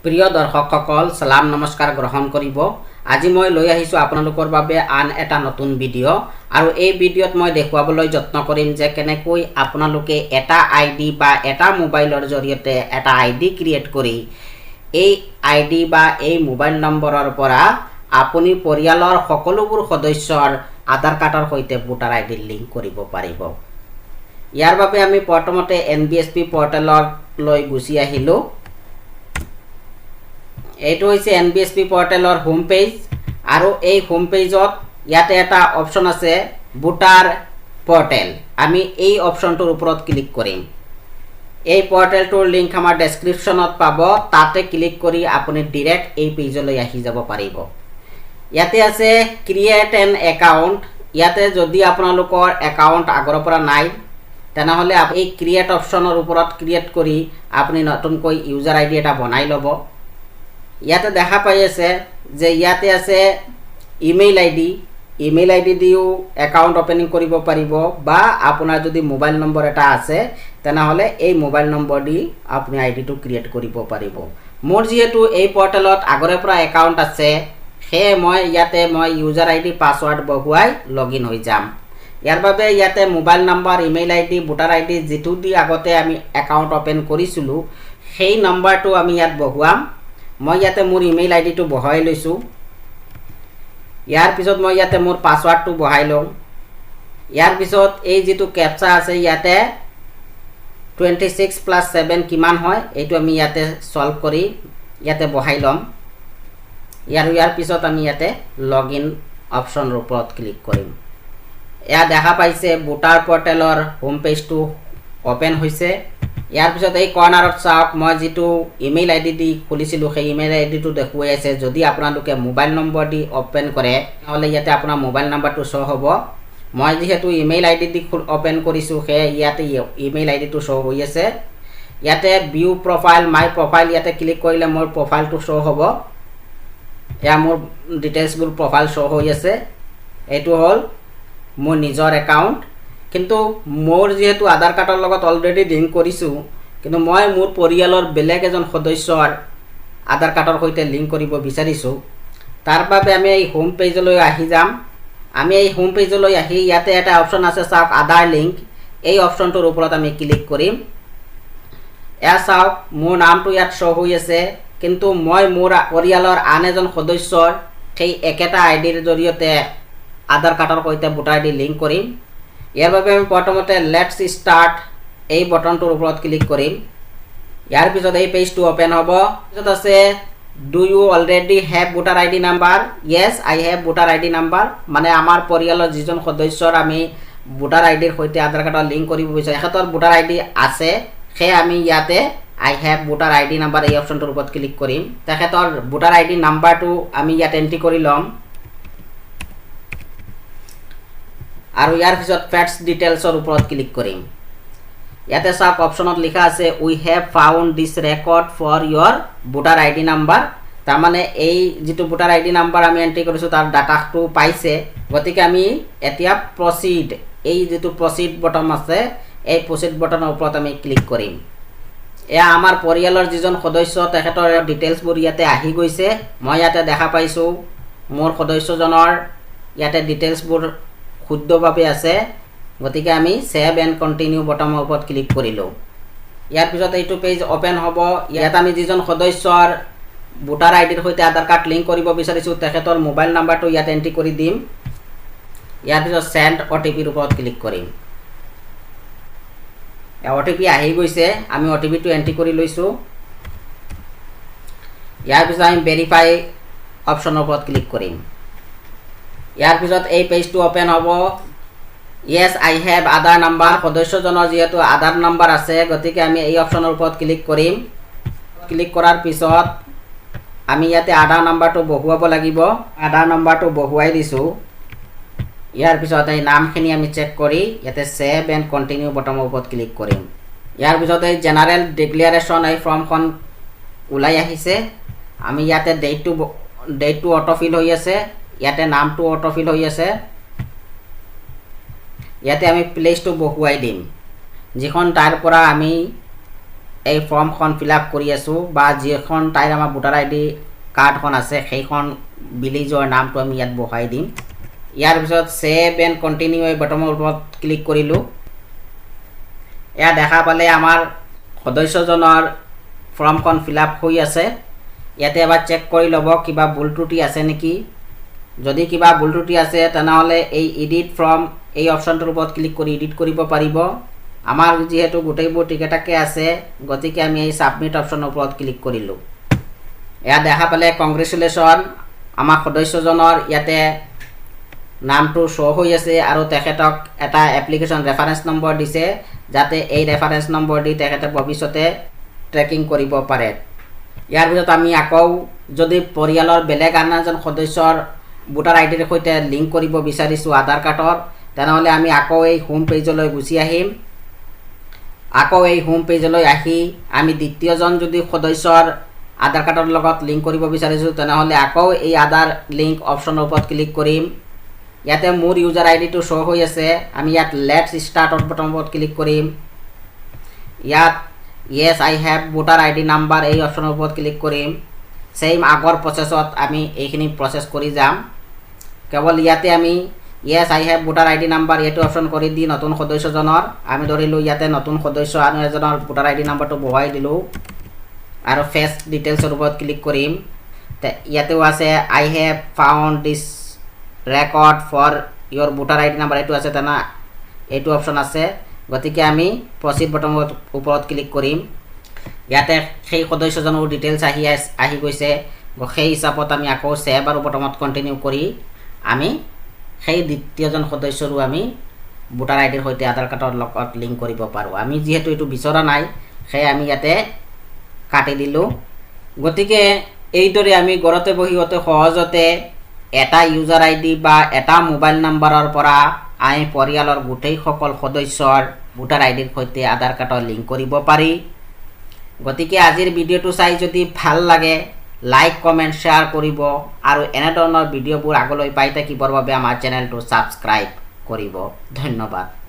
প্ৰিয় দৰ্শকসকল সালাম নমস্কাৰ গ্ৰহণ কৰিব। আজি মই লৈ আহিছো আপোনালোকৰ বাবে আন এটা নতুন ভিডিঅ' আৰু এই ভিডিঅ'ত মই দেখুৱাবলৈ যত্ন কৰিম যে কেনেকৈ আপোনালোকে এটা আইডি বা এটা মোবাইলৰ জৰিয়তে এটা আইডি ক্ৰিয়েট কৰি এই আইডি বা এই মোবাইল নম্বৰৰ পৰা আপুনি পৰিয়ালৰ সকলোবোৰ সদস্যৰ আধাৰ কাৰ্ডৰ সৈতে ভোটাৰ আইডি লিংক কৰিব পাৰিব। ইয়াৰ বাবে আমি প্ৰথমতে NBSP পৰ্টেলৰ লৈ গুচি আহিলো। এইটো হৈছে NBSP পৰ্টেলৰ হোম পেজ আৰু এই হোম পেজত ইয়াতে এটা অপচন আছে ভোটাৰ পৰ্টেল। আমি এই অপচনটোৰ ওপৰত ক্লিক কৰিম। এই পৰ্টেলটোৰ লিংক আমাৰ ডেসক্ৰিপচনত পাব, তাতে ক্লিক কৰি আপুনি ডাইৰেক্ট এই পেজলৈ আহি যাব পাৰিব। ইয়াতে আছে ক্ৰিয়েট এন একাউণ্ট। ইয়াতে যদি আপোনালোকৰ একাউণ্ট আগৰ পৰা নাই তেনেহলে এই ক্ৰিয়েট অপচনৰ ওপৰত ক্ৰিয়েট কৰি আপুনি নতুনকৈ ইউজাৰ আইডি এটা বনাই ল'ব। ইয়াতে দেখা পাই আছে যে ইয়াতে আছে ইমেইল আইডি দিও একাউণ্ট ওপেনিং কৰিব পাৰিব, বা আপোনাৰ যদি মোবাইল নম্বৰ এটা আছে তেনেহলে এই মোবাইল নম্বৰ দি আপুনি আইডিটো ক্ৰিয়েট কৰিব পাৰিব। মোৰ যেহেতু এই পৰ্টেলত আগৰে পৰা একাউণ্ট আছে, সেয়ে মই ইয়াতে ইউজাৰ আইডি পাছৱৰ্ড বহুৱাই লগইন হৈ যাম। ইয়াৰ বাবে ইয়াতে mobile number, email ID, voter ID যিটো দি আগতে আমি একাউণ্ট ওপেন কৰিছিলোঁ সেই নম্বৰটো আমি ইয়াত বহুৱাম। মই ইয়াতে মোৰ ইমেইল আইডিটো বহাই লৈছোঁ। ইয়াৰ পিছত মই ইয়াতে মোৰ পাছৱৰ্ডটো বহাই লওঁ। ইয়াৰ পিছত এই যিটো কেপচা আছে ইয়াতে 26+7 কিমান হয় এইটো আমি ইয়াতে সলভ কৰি ইয়াতে বহাই ল'ম। ইয়াৰ পিছত আমি ইয়াতে লগইন অপচনৰ ওপৰত ক্লিক কৰিম। এয়া দেখা পাইছে ভোটাৰ পৰ্টেলৰ হোম পেজটো ওপেন হৈছে। ইয়াৰ পিছত এই কৰ্নাৰত চাওক, মই যিটো ইমেইল আইডি দি খুলিছিলোঁ সেই ইমেইল আইডিটো দেখুৱাই আছে। যদি আপোনালোকে মোবাইল নম্বৰ দি ওপেন কৰে নহ'লে ইয়াতে আপোনাৰ মোবাইল নম্বৰটো শ্ব' হ'ব। মই যিহেতু ইমেইল আইডি দি ওপেন কৰিছোঁ সেয়ে ইয়াতে ইমেইল আইডিটো শ্ব' হৈ আছে। ইয়াতে ভিউ প্ৰফাইল, মাই প্ৰফাইল ইয়াতে ক্লিক কৰিলে মোৰ প্ৰফাইলটো শ্ব' হ'ব। এয়া মোৰ ডিটেইলছবোৰ প্ৰফাইল শ্ব' হৈ আছে। এইটো হ'ল মোৰ নিজৰ একাউণ্ট, কিন্তু মোৰ যেহেতু আধাৰ কাৰ্ডৰ লগত অলৰেডি লিংক কৰিছোঁ, কিন্তু মই মোৰ পৰিয়ালৰ বেলেগ এজন সদস্যৰ আধাৰ কাৰ্ডৰ সৈতে লিংক কৰিব বিচাৰিছোঁ। তাৰ বাবে আমি এই হোম পেজলৈ আহি যাম। আমি এই হোম পেজলৈ আহি ইয়াতে এটা অপচন আছে চাওক, আধাৰ লিংক। এই অপচনটোৰ ওপৰত আমি ক্লিক কৰিম। এয়া চাওক, মোৰ নামটো ইয়াত শ্ব' হৈ আছে, কিন্তু মই মোৰ পৰিয়ালৰ আন এজন সদস্যৰ সেই একেটা আইডিৰ জৰিয়তে আধাৰ কাৰ্ডৰ সৈতে ভোটাৰ আইডি লিংক কৰিম। ইয়াৰ বাবে আমি প্ৰথমতে লেটছ ষ্টাৰ্ট এই বটনটোৰ ওপৰত ক্লিক কৰিম। ইয়াৰ পিছত এই পেজটো ওপেন হ'ব। পিছত আছে do you already have voter ID number? Yes, I have voter ID number. মানে আমাৰ পৰিয়ালৰ যিজন সদস্যৰ আমি ভোটাৰ আইডিৰ সৈতে আধাৰ কাৰ্ডৰ লিংক কৰিব বিচাৰোঁ তেখেতৰ ভোটাৰ আইডি আছে, সেয়ে আমি ইয়াতে আই হেভ ভোটাৰ আইডি নাম্বাৰ এই অপচনটোৰ ওপৰত ক্লিক কৰিম। তেখেতৰ ভোটাৰ আইডি নাম্বাৰটো আমি ইয়াত এণ্ট্ৰি কৰি ল'ম আৰু ইয়াৰ পিছত ফেটছ ডিটেইলছৰ ওপৰত ক্লিক কৰিম। ইয়াতে চাওক অপচনত লিখা আছে we have found this record for your voter ID number. তাৰমানে এই যিটো ভোটাৰ আইডি নাম্বাৰ আমি এণ্ট্ৰি কৰিছোঁ তাৰ ডাটাটো পাইছে। গতিকে আমি এতিয়া প্ৰচিড, এই যিটো প্ৰচিড বটন আছে এই প্ৰচিড বটনৰ ওপৰত আমি ক্লিক কৰিম। এয়া আমাৰ পৰিয়ালৰ যিজন সদস্য তেখেতৰ ডিটেইলছবোৰ ইয়াতে আহি গৈছে। মই ইয়াতে দেখা পাইছোঁ মোৰ সদস্যজনৰ ইয়াতে ডিটেইলছবোৰ শুদ্ধভাৱে আছে। গতিকে আমি ছেভ এণ্ড কণ্টিনিউ বটনৰ ওপৰত ক্লিক কৰিলোঁ। ইয়াৰ পিছত এইটো পেজ ওপেন হ'ব। ইয়াত আমি যিজন সদস্যৰ ভোটাৰ আইডিৰ সৈতে আধাৰ কাৰ্ড লিংক কৰিব বিচাৰিছোঁ তেখেতৰ মোবাইল নাম্বাৰটো ইয়াত এণ্ট্ৰি কৰি দিম। ইয়াৰ পিছত চেণ্ড OTPৰ ওপৰত ক্লিক কৰিম। OTP আহি গৈছে, আমি OTPটো এণ্ট্ৰি কৰি লৈছোঁ। ইয়াৰ পিছত আমি ভেৰিফাই অপচনৰ ওপৰত ক্লিক কৰিম। ইয়াৰ পিছত এই পেজটো ওপেন হ'ব। য়েছ, আই হেভ আধাৰ নাম্বাৰ। সদস্যজনৰ যিহেতু আধাৰ নাম্বাৰ আছে গতিকে আমি এই অপচনৰ ওপৰত ক্লিক কৰিম। ক্লিক কৰাৰ পিছত আমি ইয়াতে আধাৰ নাম্বাৰটো বহুৱাব লাগিব। আধাৰ নাম্বাৰটো বহুৱাই দিছোঁ। ইয়াৰ পিছত এই নামখিনি আমি চেক কৰি ইয়াতে ছেভ এণ্ড কণ্টিনিউ বটনৰ ওপৰত ক্লিক কৰিম। ইয়াৰ পিছত এই জেনাৰেল ডিক্লেৰেশ্যন এই ফৰ্মখন ওলাই আহিছে। আমি ইয়াতে ডেটটো অটোফিল হৈ আছে, ইয়াতে নামটো অটোফিল হৈ আছে। ইয়াতে আমি প্লেচটো বহুৱাই দিম, যিখন তাৰ পৰা আমি এই ফৰ্মখন ফিল আপ কৰি আছোঁ বা যিখন তাইৰ আমাৰ ভোটাৰ আই ডি কাৰ্ডখন আছে সেইখন ভিলেজৰ নামটো আমি ইয়াত বহাই দিম। ইয়াৰ পিছত ছেভ এণ্ড কণ্টিনিউ এই বটনৰ ওপৰত ক্লিক কৰিলোঁ। এয়া দেখা পালে আমাৰ সদস্যজনৰ ফৰ্মখন ফিল আপ হৈ আছে। ইয়াতে এবাৰ চেক কৰি ল'ব কিবা ভুল ত্ৰুটি আছে নেকি। যদি কিবা ভুল ত্ৰুটি আছে তেনেহ'লে এই এডিট ফৰ্ম এই অপশ্যনটোৰ ওপৰত ক্লিক কৰি এডিট কৰিব পাৰিব। আমাৰ যিহেতু গোটেইবোৰ ঠিকে আছে গতিকে আমি এই ছাবমিট অপশ্যনৰ ওপৰত ক্লিক কৰিলোঁ। এয়া দেখা পালে কংগ্ৰেচুলেশ্যন, আমাৰ সদস্যজনৰ ইয়াতে নামটো শ্ব' হৈ আছে আৰু তেখেতক এটা এপ্লিকেশ্যন ৰেফাৰেঞ্চ নম্বৰ দিছে যাতে এই ৰেফাৰেঞ্চ নম্বৰ দি তেখেতে ভৱিষ্যতে ট্ৰেকিং কৰিব পাৰে। ইয়াৰ পিছত আমি আকৌ যদি পৰিয়ালৰ বেলেগ আন এজন সদস্যৰ ভোটাৰ আই ডিৰ সৈতে লিংক কৰিব বিচাৰিছোঁ আধাৰ কাৰ্ডৰ, তেনেহ'লে আমি আকৌ এই হোম পেজলৈ গুচি আহিম। আকৌ এই হোম পেজলৈ আহি আমি দ্বিতীয়জন যদি সদস্যৰ আধাৰ কাৰ্ডৰ লগত লিংক কৰিব বিচাৰিছোঁ তেনেহ'লে আকৌ এই আধাৰ লিংক অপশ্যনৰ ওপৰত ক্লিক কৰিম। ইয়াতে মোৰ ইউজাৰ আই ডিটো শ্ব' হৈ আছে। আমি ইয়াত লেটছ ষ্টাৰ্টৰ বটনৰ ওপৰত ক্লিক কৰিম। ইয়াত yes I have voter I D number এই অপশ্যনৰ ওপৰত ক্লিক কৰিম। ছেইম আগৰ প্ৰচেছত আমি এইখিনি প্ৰচেছ কৰি যাম। কেৱল ইয়াতে আমি yes I have voter I D number এইটো অপশ্যন কৰি দি নতুন সদস্যজনৰ আমি ধৰিলোঁ ইয়াতে নতুন সদস্য আৰু এজনৰ ভোটাৰ আই ডি নাম্বাৰটো বহাই দিলোঁ আৰু ফেচ ডিটেইলছৰ ওপৰত ক্লিক কৰিম। ইয়াতেও আছে I have found this record for your voter I D number এইটো আছে তেনে এইটো অপশ্যন আছে। গতিকে আমি প্ৰচিড বটনৰ ওপৰত ক্লিক কৰিম। ইয়াতে সেই সদস্যজনৰ ডিটেইলছ আহি গৈছে। সেই হিচাপত আমি আকৌ ছেভ আৰু বটনত কণ্টিনিউ কৰি আমি সেই দ্বিতীয়জন সদস্যৰো আমি ভোটাৰ আই ডিৰ সৈতে আধাৰ কাৰ্ডৰ লগত লিংক কৰিব পাৰোঁ। আমি যিহেতু এইটো বিচৰা নাই সেয়ে আমি ইয়াতে কাটি দিলোঁ। গতিকে এইদৰে আমি ঘৰতে বহি অতি সহজতে এটা ইউজাৰ আই ডি বা এটা মোবাইল নাম্বাৰৰ পৰা আমি পৰিয়ালৰ গোটেইসকল সদস্যৰ ভোটাৰ আই ডিৰ সৈতে আধাৰ কাৰ্ডৰ লিংক কৰিব পাৰি। গতিকে আজিৰ ভিডিঅ'টো চাই যদি ভাল লাগে লাইক কমেণ্ট শ্বেয়াৰ কৰিব আৰু এনেধৰণৰ ভিডিঅ'বোৰ আগলৈ পাই থাকিবৰ বাবে আমাৰ চেনেলটো ছাবস্ক্ৰাইব কৰিব। ধন্যবাদ।